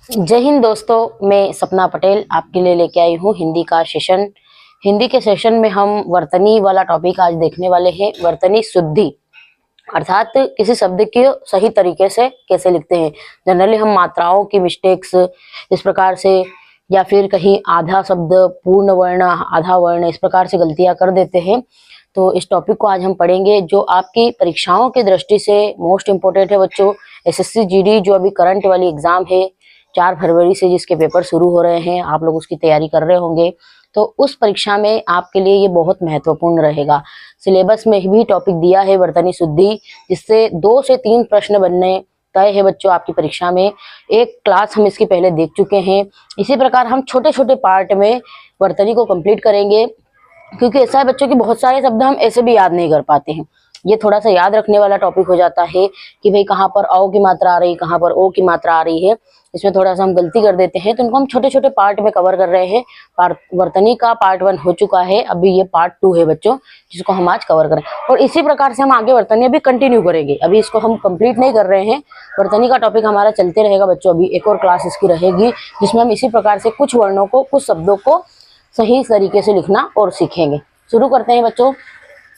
जय हिंद दोस्तों, मैं सपना पटेल आपके लिए लेके आई हूँ हिंदी का सेशन। हिंदी के सेशन में हम वर्तनी वाला टॉपिक आज देखने वाले हैं। वर्तनी शुद्धि अर्थात किसी शब्द के सही तरीके से कैसे लिखते हैं। जनरली हम मात्राओं की मिस्टेक्स इस प्रकार से या फिर कहीं आधा शब्द पूर्ण वर्ण आधा वर्ण इस प्रकार से गलतियां कर देते हैं। तो इस टॉपिक को आज हम पढ़ेंगे जो आपकी परीक्षाओं की दृष्टि से मोस्ट इम्पोर्टेंट है बच्चों। एसएससी जीडी जो अभी करंट वाली एग्जाम है 4 फरवरी से जिसके पेपर शुरू हो रहे हैं, आप लोग उसकी तैयारी कर रहे होंगे, तो उस परीक्षा में आपके लिए ये बहुत महत्वपूर्ण रहेगा। सिलेबस में भी टॉपिक दिया है वर्तनी शुद्धि, जिससे 2 से 3 प्रश्न बनने तय है बच्चों आपकी परीक्षा में। एक क्लास हम इसकी पहले देख चुके हैं। इसी प्रकार हम छोटे छोटे पार्ट में वर्तनी को कंप्लीट करेंगे, क्योंकि ऐसा है बच्चों की बहुत सारे शब्द हम ऐसे भी याद नहीं कर पाते हैं। ये थोड़ा सा याद रखने वाला टॉपिक हो जाता है कि भाई कहाँ पर औ की मात्रा आ रही, कहाँ पर ओ की मात्रा आ रही है। इसमें थोड़ा सा हम गलती कर देते हैं, तो इनको हम छोटे छोटे पार्ट में कवर कर रहे हैं। वर्तनी का पार्ट 1 हो चुका है, अभी ये पार्ट 2 है बच्चों, जिसको हम आज कवर करें। और इसी प्रकार से हम आगे वर्तनी अभी कंटिन्यू करेंगे। अभी इसको हम कंप्लीट नहीं कर रहे हैं, वर्तनी का टॉपिक हमारा चलते रहेगा बच्चों। अभी एक और क्लास इसकी रहेगी, जिसमें हम इसी प्रकार से कुछ वर्णों को, कुछ शब्दों को सही तरीके से लिखना और सीखेंगे। शुरू करते हैं बच्चों।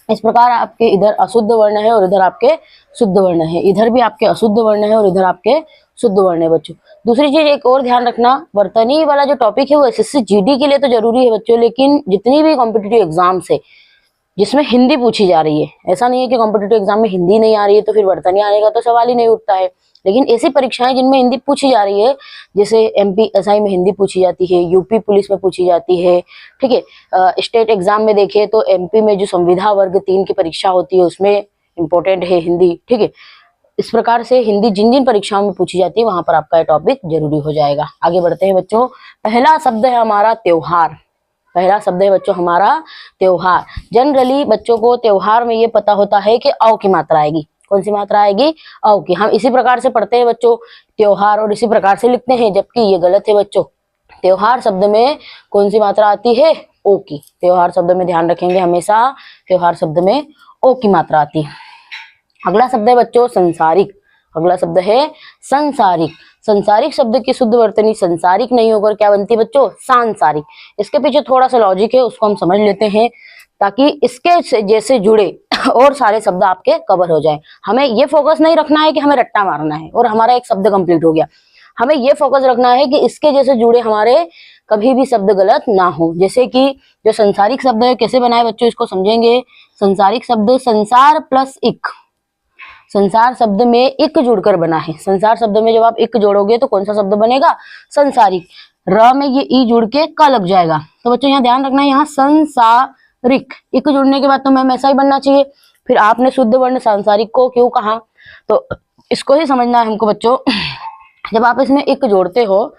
इस प्रकार आपके इधर अशुद्ध वर्ण है और इधर आपके शुद्ध वर्ण है। इधर भी आपके अशुद्ध वर्ण है और इधर आपके शुद्ध वर्ण है बच्चों। दूसरी चीज एक और ध्यान रखना, वर्तनी वाला जो टॉपिक है वो एसएससी जीडी के लिए तो जरूरी है बच्चों, लेकिन जितनी भी कॉम्पिटिटिव एग्जाम्स है जिसमें हिंदी पूछी जा रही है, ऐसा नहीं है कि कॉम्पिटिटिव एग्जाम में हिंदी नहीं आ रही है तो फिर वर्तनी आने का तो सवाल ही नहीं उठता है। लेकिन ऐसी परीक्षाएं जिनमें हिंदी पूछी जा रही है, जैसे एमपी एसआई में हिंदी पूछी जाती है, यूपी पुलिस में पूछी जाती है, ठीक है। स्टेट एग्जाम में देखें तो एमपी में जो संविधा वर्ग 3 की परीक्षा होती है उसमें इंपॉर्टेंट है हिंदी, ठीक है। इस प्रकार से हिंदी जिन जिन परीक्षाओं में पूछी जाती है वहां पर आपका टॉपिक जरूरी हो जाएगा। आगे बढ़ते हैं बच्चों। पहला शब्द है हमारा त्योहार। पहला शब्द है बच्चों हमारा त्योहार। जनरली बच्चों को त्योहार में ये पता होता है कि औ की मात्रा आएगी। कौन सी मात्रा आएगी? औ की। हम इसी प्रकार से पढ़ते हैं बच्चों त्योहार और इसी प्रकार से लिखते हैं, जबकि ये गलत है बच्चों। त्योहार शब्द में कौन सी मात्रा आती है? ओ की। त्योहार शब्द में ध्यान रखेंगे हमेशा, त्योहार शब्द में ओ की मात्रा आती है। अगला शब्द है बच्चों संसारिक। अगला शब्द है संसारिक। संसारिक शब्द की शुद्ध वर्तनी संसारिक नहीं होकर क्या बनती है बच्चों? सांसारिक। इसके पीछे थोड़ा सा लॉजिक है, उसको हम समझ लेते हैं ताकि इसके जैसे जुड़े और सारे शब्द आपके कवर हो जाए। हमें ये फोकस नहीं रखना है कि हमें रट्टा मारना है और हमारा एक शब्द कंप्लीट हो गया। हमें ये फोकस रखना है कि इसके जैसे जुड़े हमारे कभी भी शब्द गलत ना हो। जैसे कि जो संसारिक शब्द है कैसे बनाए बच्चों, इसको समझेंगे। संसारिक शब्द संसार प्लस इक। संसार शब्द में इक जुड़कर बना है। संसार शब्द में जब आप इक जोड़ोगे तो कौन सा शब्द बनेगा? संसारिक। र में ये ई जुड़ के क लग जाएगा। तो बच्चों यहाँ ध्यान रखना है, यहाँ संसारिक इक जुड़ने के बाद तो मैम ऐसा ही बनना चाहिए। फिर आपने शुद्ध वर्ण सांसारिक को क्यों कहा, तो इसको ही समझना है हमको बच्चों। जब आप इसमें इक जोड़ते हो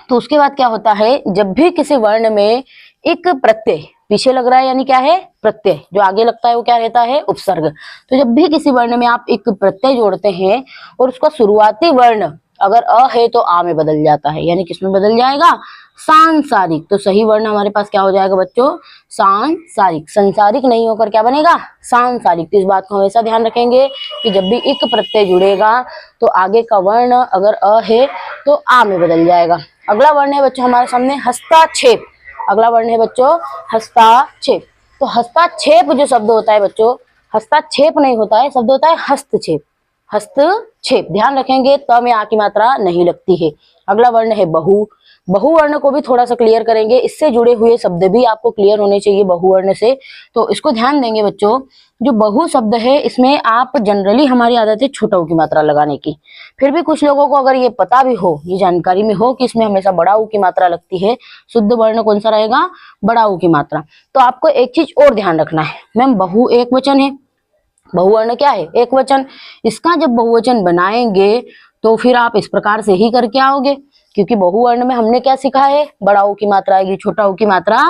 तो उसके बाद क्या होता है, जब भी किसी वर्ण में एक प्रत्यय पीछे लग रहा है, यानी क्या है? प्रत्यय। जो आगे लगता है वो क्या रहता है? उपसर्ग। तो जब भी किसी वर्ण में आप एक प्रत्यय जोड़ते हैं और उसका शुरुआती वर्ण अगर अ है तो आ में बदल जाता है, यानी किसमें बदल जाएगा? सांसारिक। तो सही वर्ण हमारे पास क्या हो जाएगा बच्चों? सांसारिक। संसारिक नहीं होकर क्या बनेगा? सांसारिक। तो इस बात को हमेशा ध्यान रखेंगे कि जब भी एक प्रत्यय जुड़ेगा तो आगे का वर्ण अगर अ है तो आ में बदल जाएगा। अगला वर्ण है बच्चों हमारे सामने हस्ताक्षेप। अगला वर्ण है बच्चों हस्ताक्षेप। तो हस्ताक्षेप जो शब्द होता है बच्चों, हस्ताक्षेप नहीं होता है, शब्द होता है हस्तक्षेप। हस्तक्षेप। ध्यान रखेंगे त में आ की मात्रा नहीं लगती है। अगला वर्ण है बहु। बहुवर्ण को भी थोड़ा सा क्लियर करेंगे, इससे जुड़े हुए शब्द भी आपको क्लियर होने चाहिए बहुवर्ण से, तो इसको ध्यान देंगे बच्चों। जो बहु शब्द है इसमें आप जनरली हमारी आदत है छोटा ऊ की मात्रा लगाने की। फिर भी कुछ लोगों को अगर ये पता भी हो, ये जानकारी में हो कि इसमें हमेशा बड़ा ऊ की मात्रा लगती है, शुद्ध वर्ण कौन सा रहेगा? बड़ा ऊ की मात्रा। तो आपको एक चीज और ध्यान रखना है, मैम बहु एक वचन है, बहुवर्ण क्या है? एक वचन। इसका जब बहुवचन बनाएंगे तो फिर आप इस प्रकार से ही करके आओगे, क्योंकि बहुवर्ण में हमने क्या सीखा है? बड़ा ऊ की मात्रा आएगी, छोटा ऊ की मात्रा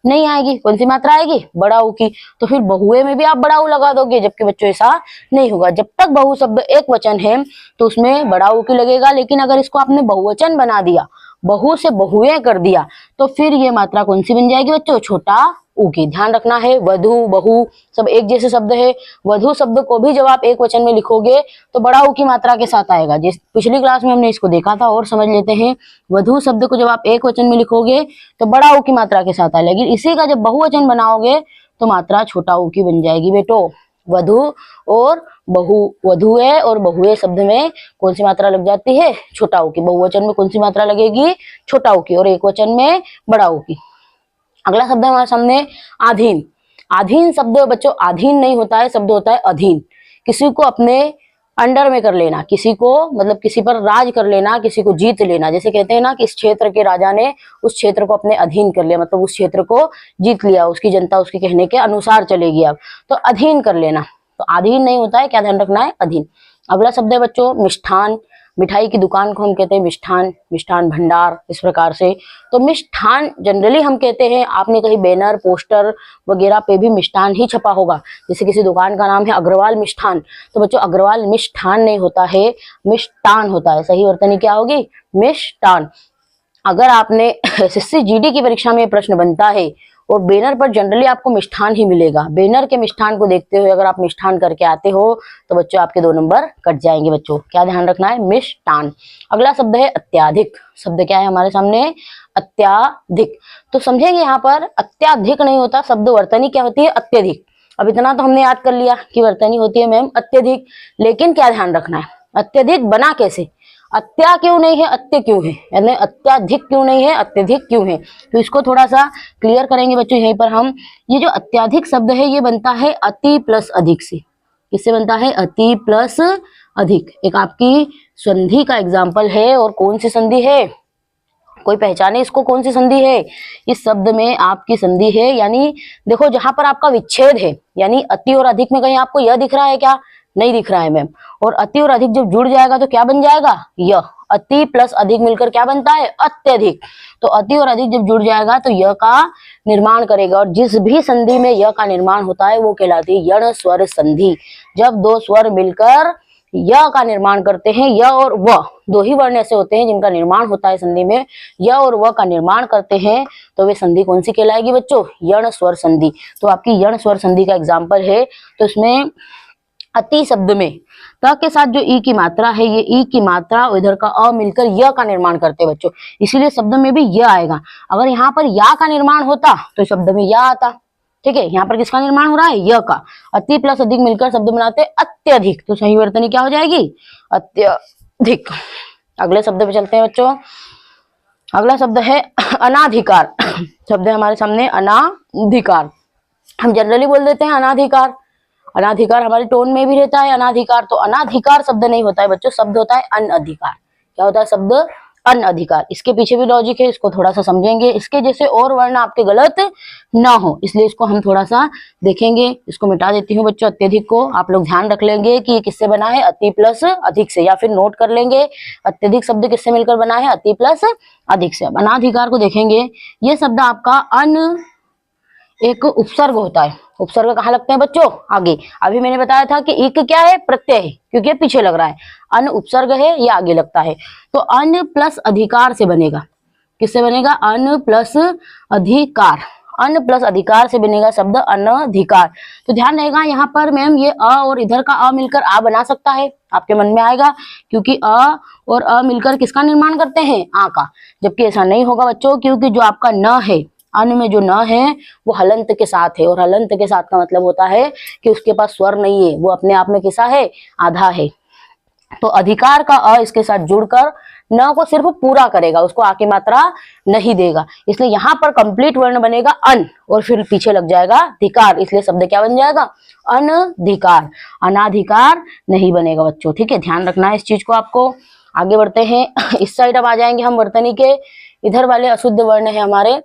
नहीं आएगी। कौन सी मात्रा आएगी? बड़ा ऊ की। तो फिर बहुए में भी आप बड़ा ऊ लगा दोगे, जबकि बच्चों ऐसा नहीं होगा। जब तक बहु शब्द एक वचन है तो उसमें बड़ा ऊ की लगेगा, लेकिन अगर इसको आपने बहुवचन बना दिया, बहु से बहुए कर दिया, तो फिर ये मात्रा कौन सी बन जाएगी बच्चों? छोटा ऊ की। ध्यान रखना है, वधु बहु सब एक जैसे शब्द है। वधु शब्द को भी जब आप एक वचन में लिखोगे तो बड़ा ऊ की मात्रा के साथ आएगा। जिस पिछली क्लास में हमने इसको देखा था, और समझ लेते हैं। वधु शब्द को जब आप एक वचन में लिखोगे तो बड़ा ऊ की मात्रा के साथ आएगा, लेकिन इसी का जब बहुवचन बनाओगे तो मात्रा छोटा ऊ की बन जाएगी बेटो। वधु और बहु, वधुए और बहुए शब्द में कौन सी मात्रा लग जाती है? छोटा ऊ की। बहुवचन में कौन सी मात्रा लगेगी? छोटा ऊ की। और एक वचन में बड़ा ऊ की। अगला शब्द है हमारे सामने आधीन। आधीन शब्द बच्चों, आधीन नहीं होता है, शब्द होता है अधीन। किसी को अपने अंडर में कर लेना, किसी को मतलब किसी पर राज कर लेना, किसी को जीत लेना। जैसे कहते हैं ना कि इस क्षेत्र के राजा ने उस क्षेत्र को अपने अधीन कर लिया, मतलब उस क्षेत्र को जीत लिया, उसकी जनता उसके कहने के अनुसार चलेगी। अब तो अधीन कर लेना, तो अधीन नहीं होता है, क्या ध्यान रखना है? अधीन। अगला शब्द है बच्चों मिष्ठान। मिठाई की दुकान को हम कहते हैं मिष्ठान, मिष्ठान भंडार, इस प्रकार से। तो मिष्ठान जनरली हम कहते हैं, आपने कहीं बैनर पोस्टर वगैरह पे भी मिष्ठान ही छपा होगा। जैसे किसी दुकान का नाम है अग्रवाल मिष्ठान, तो बच्चों अग्रवाल मिष्ठान नहीं होता है, मिष्टान होता है। सही वर्तनी क्या होगी? मिष्टान। अगर आपने एसएससी जीडी की परीक्षा में प्रश्न बनता है और बैनर पर जनरली आपको मिष्ठान ही मिलेगा, बैनर के मिष्ठान को देखते हुए अगर आप मिष्ठान करके आते हो तो बच्चों आपके 2 नंबर कट जाएंगे। बच्चों क्या ध्यान रखना है? मिष्टान। अगला शब्द है अत्याधिक। शब्द क्या है हमारे सामने? अत्याधिक। तो समझेंगे यहाँ पर अत्याधिक नहीं होता, शब्द वर्तनी क्या होती है? अत्यधिक। अब इतना तो हमने याद कर लिया कि वर्तनी होती है मैम अत्यधिक, लेकिन क्या ध्यान रखना है? अत्यधिक बना कैसे? अत्या क्यों नहीं है, अत्य क्यों है, यानी अत्याधिक क्यों नहीं है, अत्यधिक क्यों है? तो इसको थोड़ा सा क्लियर करेंगे बच्चों यहीं पर हम। ये जो अत्याधिक शब्द है ये बनता है अति प्लस अधिक से। किससे बनता है? अति प्लस अधिक। एक आपकी संधि का एग्जाम्पल है, और कौन सी संधि है? कोई पहचाने इसको, कौन सी संधि है? इस शब्द में आपकी संधि है, यानी देखो जहां पर आपका विच्छेद है, यानी अति और अधिक में कहीं आपको यह दिख रहा है क्या? नहीं दिख रहा है मैम। और अति और अधिक जब जुड़ जाएगा तो क्या बन जाएगा? यह। अति प्लस अधिक मिलकर क्या बनता है? अत्यधिक। तो अति और अधिक जब जुड़ जाएगा तो य का निर्माण करेगा, और जिस भी संधि में य का निर्माण होता है वो कहलाती है यण स्वर संधि। जब 2 स्वर मिलकर य का निर्माण करते हैं, य और व 2 ही वर्ण ऐसे होते हैं जिनका निर्माण होता है संधि में, य और व का निर्माण करते हैं, तो वे संधि कौन सी कहलाएगी बच्चों? यण स्वर संधि। तो आपकी यण स्वर संधि का एग्जाम्पल है। तो इसमें अति शब्द में त के साथ जो ई की मात्रा है, ये ई की मात्रा और इधर का अ मिलकर य का निर्माण करते हैं बच्चों, इसीलिए शब्द में भी य आएगा। अगर यहाँ पर या का निर्माण होता तो शब्द में या आता। ठीक है, यहाँ पर किसका निर्माण हो रहा है? य का। अति प्लस अधिक मिलकर शब्द बनाते अत्यधिक, तो सही वर्तनी क्या हो जाएगी? अत्यधिक। अगले शब्द पे चलते हैं बच्चों। अगला शब्द है अनाधिकार। शब्द है हमारे सामने अनाधिकार। हम जनरली बोल देते हैं अनाधिकार, अनाधिकार हमारे टोन में भी रहता है अनाधिकार। तो अनाधिकार शब्द नहीं होता है बच्चों, शब्द होता है अनअधिकार। क्या होता है? शब्द अनअधिकार। इसके पीछे भी लॉजिक है, इसको थोड़ा सा समझेंगे। इसके जैसे और वर्ण आपके गलत ना हो इसलिए इसको हम थोड़ा सा देखेंगे। इसको मिटा देती हूँ बच्चों, अत्यधिक को आप लोग ध्यान रख लेंगे कि ये किससे बना है? अति प्लस अधिक से, या फिर नोट कर लेंगे अत्यधिक शब्द किससे मिलकर बना है? अति प्लस अधिक से। अब अनाधिकार को देखेंगे। ये शब्द आपका अन एक उपसर्ग होता है। उपसर्ग कहाँ लगते हैं बच्चों? आगे। अभी मैंने बताया था कि एक क्या है? प्रत्यय है, क्योंकि ये पीछे लग रहा है। अन उपसर्ग है, ये आगे लगता है। तो अन प्लस अधिकार से बनेगा। किससे बनेगा? अन प्लस अधिकार। अन प्लस अधिकार से बनेगा शब्द अनधिकार। तो ध्यान रहेगा यहाँ पर मैम, ये अ और इधर का अ मिलकर आ बना सकता है, आपके मन में आएगा, क्योंकि अ और अ मिलकर किसका निर्माण करते हैं? आ का। जबकि ऐसा नहीं होगा बच्चों, क्योंकि जो आपका न है, अन में जो न है वो हलंत के साथ है, और हलंत के साथ का मतलब होता है कि उसके पास स्वर नहीं है, वो अपने आप में कैसा है? आधा है। तो अधिकार का अ इसके साथ जुड़कर न को सिर्फ पूरा करेगा, उसको आ की मात्रा नहीं देगा, इसलिए यहाँ पर कंप्लीट वर्ण बनेगा अन, और फिर पीछे लग जाएगा धिकार, इसलिए शब्द क्या बन जाएगा? अनधिकार। अनाधिकार नहीं बनेगा बच्चों। ठीक है, ध्यान रखना है इस चीज को आपको। आगे बढ़ते हैं। इस साइड अब आ जाएंगे हम वर्तनी के। इधर वाले अशुद्ध वर्ण है हमारे।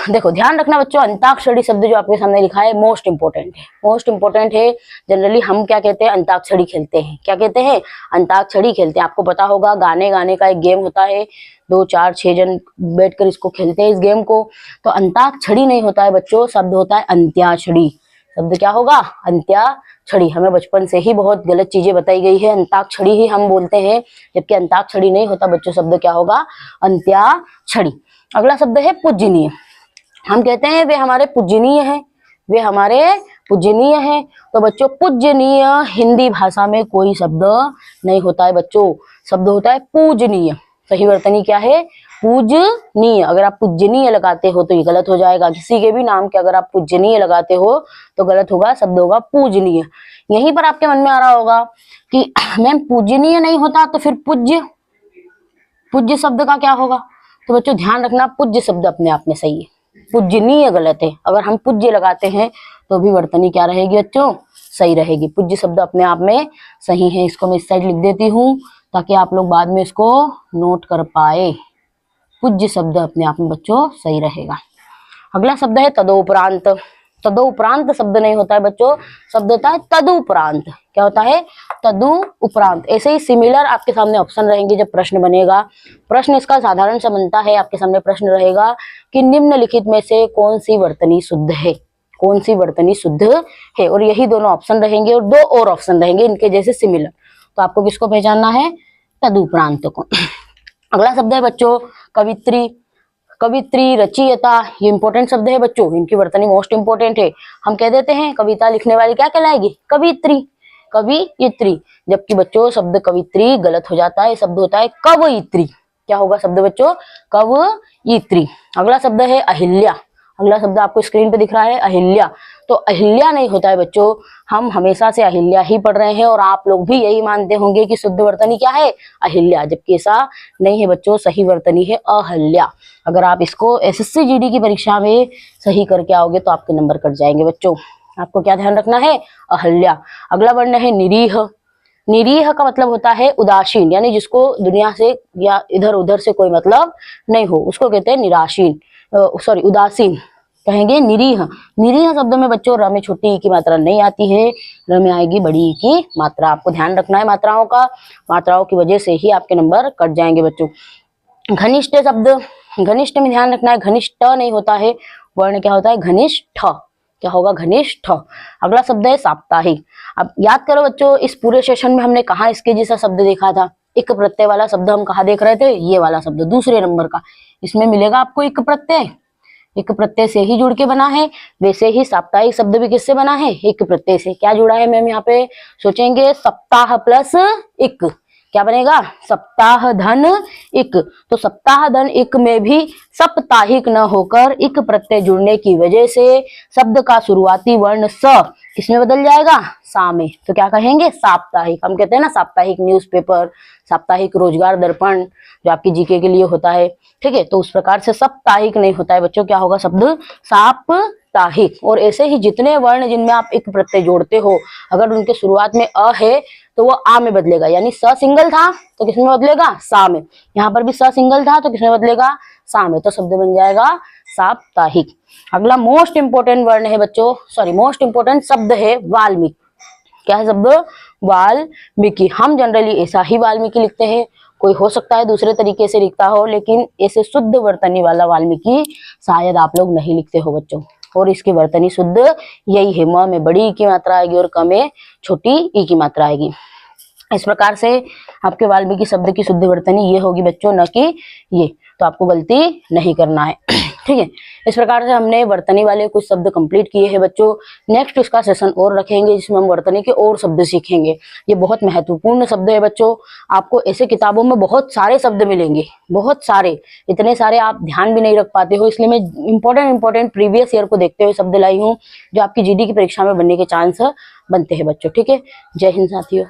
देखो ध्यान रखना बच्चों, अंताक्षरी शब्द जो आपके सामने लिखा है मोस्ट इंपोर्टेंट है, मोस्ट इंपोर्टेंट है। जनरली हम क्या कहते हैं? अंताक्षरी खेलते हैं। क्या कहते हैं? अंताक्षरी खेलते हैं। आपको पता होगा गाने का एक गेम होता है, 2 4 6 जन बैठकर इसको खेलते हैं इस गेम को। तो अंताक्षरी नहीं होता है बच्चों, शब्द होता है अंत्याक्षरी। शब्द क्या होगा? अंत्याक्षरी। हमें बचपन से ही बहुत गलत चीजें बताई गई है, अंताक्षरी ही हम बोलते हैं, जबकि अंताक्षरी नहीं होता बच्चों। शब्द क्या होगा? अंत्याक्षरी। अगला शब्द है पूजनीय। हम कहते हैं वे हमारे पूजनीय हैं, वे हमारे पूजनीय हैं। तो बच्चों पूजनीय हिंदी भाषा में कोई शब्द नहीं होता है बच्चों, शब्द होता है पूजनीय। सही वर्तनी क्या है? पूजनीय। अगर आप पूजनीय लगाते हो तो ये गलत हो जाएगा। किसी के भी नाम के अगर आप पूजनीय लगाते हो तो गलत होगा, शब्द होगा पूजनीय। यहीं पर आपके मन में आ रहा होगा कि मैम पूजनीय नहीं होता तो फिर पूज्य, पूज्य शब्द का क्या होगा? तो बच्चों ध्यान रखना, पूज्य शब्द अपने आप में सही है, पूजनीय गलत है। अगर हम पूज्य लगाते हैं तो भी वर्तनी क्या रहेगी बच्चों? सही रहेगी। पूज्य शब्द अपने आप में सही है। इसको मैं इस साइड लिख देती हूँ ताकि आप लोग बाद में इसको नोट कर पाए। पूज्य शब्द अपने आप में बच्चों सही रहेगा। अगला शब्द है तदोपरांत। तदोपरांत शब्द नहीं होता है बच्चों, शब्द होता है तदुपरांत। क्या होता है? तदुपरांत। ऐसे ही सिमिलर आपके सामने ऑप्शन रहेंगे जब प्रश्न बनेगा। प्रश्न इसका साधारण सा बनता है, आपके सामने प्रश्न रहेगा कि निम्नलिखित में से कौन सी वर्तनी शुद्ध है, कौन सी वर्तनी शुद्ध है, और यही दोनों ऑप्शन रहेंगे और दो और ऑप्शन रहेंगे इनके जैसे सिमिलर। तो आपको किसको पहचानना है? तदुपरांत को। अगला शब्द है बच्चों कवित्री। कवित्री, रचयिता, ये इंपॉर्टेंट शब्द है बच्चों, इनकी वर्तनी मोस्ट इंपॉर्टेंट है। हम कह देते हैं कविता लिखने वाली क्या कहलाएगी? कवित्री, कवियित्री। जबकि बच्चों शब्द कवित्री गलत हो जाता है, शब्द होता है कवयित्री। क्या होगा शब्द बच्चों? कवयित्री। अगला शब्द है अहिल्या। अगला शब्द आपको स्क्रीन पे दिख रहा है अहिल्या। तो अहिल्या नहीं होता है बच्चों, हम हमेशा से अहिल्या ही पढ़ रहे हैं और आप लोग भी यही मानते होंगे कि शुद्ध वर्तनी क्या है? अहिल्या, जबकि ऐसा नहीं है बच्चों, सही वर्तनी है अहल्या। अगर आप इसको एसएससी जीडी की परीक्षा में सही करके आओगे तो आपके नंबर कट जाएंगे बच्चों। आपको क्या ध्यान रखना है? अहल्या। अगला वर्ण है निरीह। निरीह का मतलब होता है उदासीन, यानी जिसको दुनिया से या इधर उधर से कोई मतलब नहीं हो, उसको कहते हैं निराशीन, सॉरी उदासीन कहेंगे निरीह। निरीह शब्द में बच्चों र में छोटी ई की मात्रा नहीं आती है, र में आएगी बड़ी ई की मात्रा। आपको ध्यान रखना है मात्राओं का, मात्राओं की वजह से ही आपके नंबर कट जाएंगे बच्चों। घनिष्ठ शब्द, घनिष्ठ में ध्यान रखना है, घनिष्ठ नहीं होता है, वर्ण क्या होता है? घनिष्ठ। क्या होगा? घनिष्ठ। अगला शब्द है साप्ताहिक। अब याद करो बच्चों, इस पूरे सेशन में हमने कहा इसके जैसा शब्द देखा था? इक प्रत्यय वाला शब्द हम कहा देख रहे थे? ये वाला शब्द दूसरे नंबर का, इसमें मिलेगा आपको इक प्रत्यय। एक प्रत्यय से ही जुड़ के बना है, वैसे ही साप्ताहिक शब्द भी किससे बना है? एक प्रत्यय से। क्या जुड़ा है मैम? यहाँ पे सोचेंगे सप्ताह प्लस इक, क्या बनेगा? सप्ताह धन इक। तो सप्ताह धन इक में भी साप्ताहिक न होकर इक प्रत्यय जुड़ने की वजह से शब्द का शुरुआती वर्ण स किसमें बदल जाएगा? सा में। तो क्या कहेंगे? साप्ताहिक। हम कहते हैं ना साप्ताहिक न्यूज़पेपर, साप्ताहिक रोजगार दर्पण, जो आपकी जीके के लिए होता है, ठीक है? तो उस प्रकार से साप्ताहिक नहीं होता है बच्चों, क्या होगा शब्द? साप्ताहिक। और ऐसे ही जितने वर्ण जिनमें आप एक प्रत्यय जोड़ते हो, अगर उनके शुरुआत में अ है तो वो आ में बदलेगा, यानी स सिंगल था तो किसमें बदलेगा? सा में। यहाँ पर भी स सिंगल था तो किसमें बदलेगा? सा में। तो शब्द बन जाएगा साप्ताहिक। अगला मोस्ट इंपोर्टेंट वर्ण है बच्चों, सॉरी मोस्ट इंपोर्टेंट शब्द है वाल्मीकि। क्या है शब्द? वाल्मीकि। हम जनरली ऐसा ही वाल्मीकि लिखते हैं, कोई हो सकता है दूसरे तरीके से लिखता हो, लेकिन ऐसे शुद्ध वर्तनी वाला वाल्मीकि शायद आप लोग नहीं लिखते हो बच्चों। और इसकी वर्तनी शुद्ध यही है, म में बड़ी ई की मात्रा आएगी और क में छोटी ई की मात्रा आएगी। इस प्रकार से आपके वाल्मीकि शब्द की शुद्ध वर्तनी ये होगी बच्चों, न कि ये। तो आपको गलती नहीं करना है, ठीक है? इस प्रकार से हमने वर्तनी वाले कुछ शब्द कंप्लीट किए हैं बच्चों। नेक्स्ट इसका सेशन और रखेंगे जिसमें हम वर्तनी के और शब्द सीखेंगे। ये बहुत महत्वपूर्ण शब्द है बच्चों। आपको ऐसे किताबों में बहुत सारे शब्द मिलेंगे, बहुत सारे, इतने सारे आप ध्यान भी नहीं रख पाते हो, इसलिए मैं इंपॉर्टेंट प्रीवियस ईयर को देखते हुए शब्द लाई हूँ जो आपकी जीडी की परीक्षा में बनने के चांस बनते हैं बच्चों, ठीक है? जय हिंद साथियों।